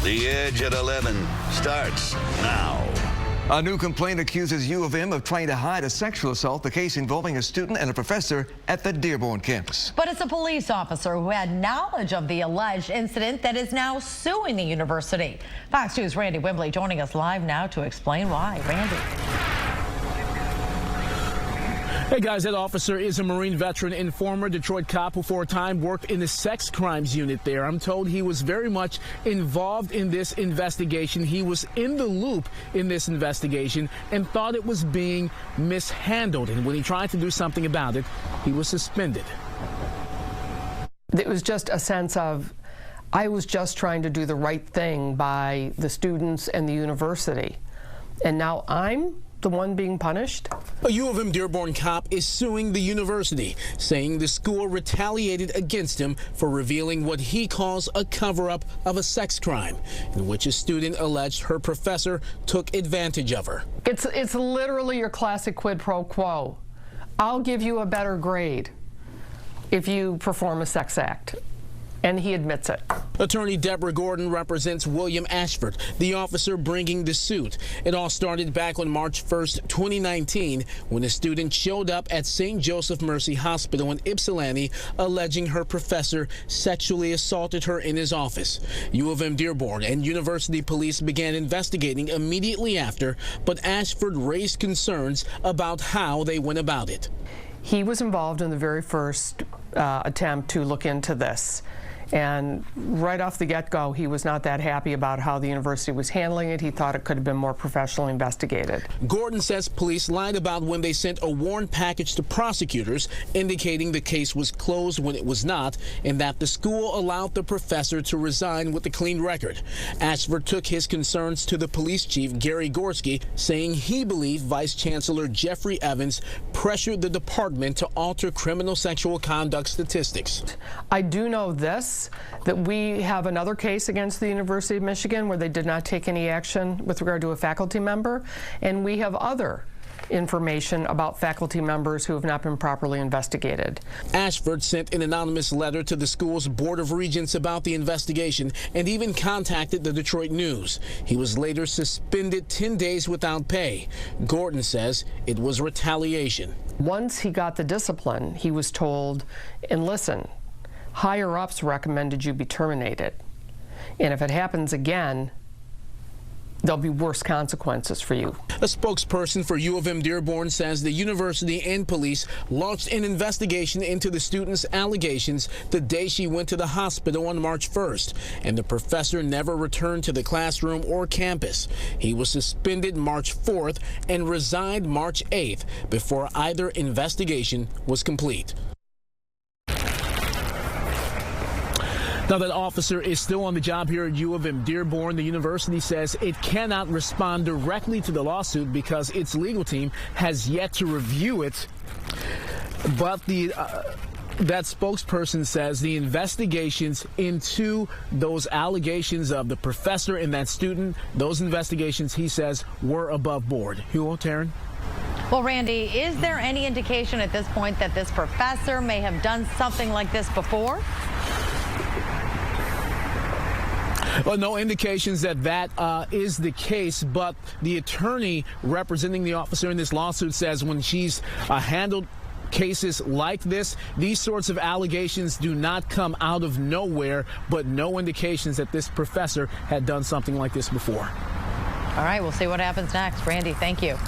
The Edge at 11 starts now. A new complaint accuses U of M of trying to hide a sexual assault, the case involving a student and a professor at the Dearborn campus. But it's a police officer who had knowledge of the alleged incident that is now suing the university. Fox News' Randy Wimbley joining us live now to explain why. Randy. Hey guys, that officer is a Marine veteran and former Detroit cop who for a time worked in the sex crimes unit there. I'm told he was very much involved in this investigation. He was in the loop in this investigation and thought it was being mishandled. And when he tried to do something about it, he was suspended. It was just a sense of, I was just trying to do the right thing by the students and the university. And now I'm the one being punished? A U of M Dearborn cop is suing the university, saying the school retaliated against him for revealing what he calls a cover-up of a sex crime, in which a student alleged her professor took advantage of her. It's literally your classic quid pro quo. I'll give you a better grade if you perform a sex act. And he admits it. Attorney Deborah Gordon represents William Ashford, the officer bringing the suit. It all started back on March 1st, 2019, when a student showed up at St. Joseph Mercy Hospital in Ypsilanti, alleging her professor sexually assaulted her in his office. U of M Dearborn and university police began investigating immediately after, but Ashford raised concerns about how they went about it. He was involved in the very first attempt to look into this. And right off the get-go, he was not that happy about how the university was handling it. He thought it could have been more professionally investigated. Gordon says police lied about when they sent a warrant package to prosecutors, indicating the case was closed when it was not, and that the school allowed the professor to resign with a clean record. Ashford took his concerns to the police chief, Gary Gorski, saying he believed Vice Chancellor Jeffrey Evans pressured the department to alter criminal sexual conduct statistics. I do know this, that we have another case against the University of Michigan where they did not take any action with regard to a faculty member, and we have other information about faculty members who have not been properly investigated. Ashford sent an anonymous letter to the school's Board of Regents about the investigation and even contacted the Detroit News. He was later suspended 10 days without pay. Gordon says it was retaliation. Once he got the discipline, he was told, and listen, higher-ups recommended you be terminated. And if it happens again, there'll be worse consequences for you. A spokesperson for U of M Dearborn says the university and police launched an investigation into the student's allegations the day she went to the hospital on March 1st, and the professor never returned to the classroom or campus. He was suspended March 4th and resigned March 8th before either investigation was complete. Now, that officer is still on the job here at U of M Dearborn. The university says it cannot respond directly to the lawsuit because its legal team has yet to review it. But that spokesperson says the investigations into those allegations of the professor and that student, those investigations, he says, were above board. Hugo, Taryn? Well, Randy, is there any indication at this point that this professor may have done something like this before? Well, no indications that is the case, but the attorney representing the officer in this lawsuit says when she's handled cases like this, these sorts of allegations do not come out of nowhere, but no indications that this professor had done something like this before. All right, we'll see what happens next. Randy, thank you.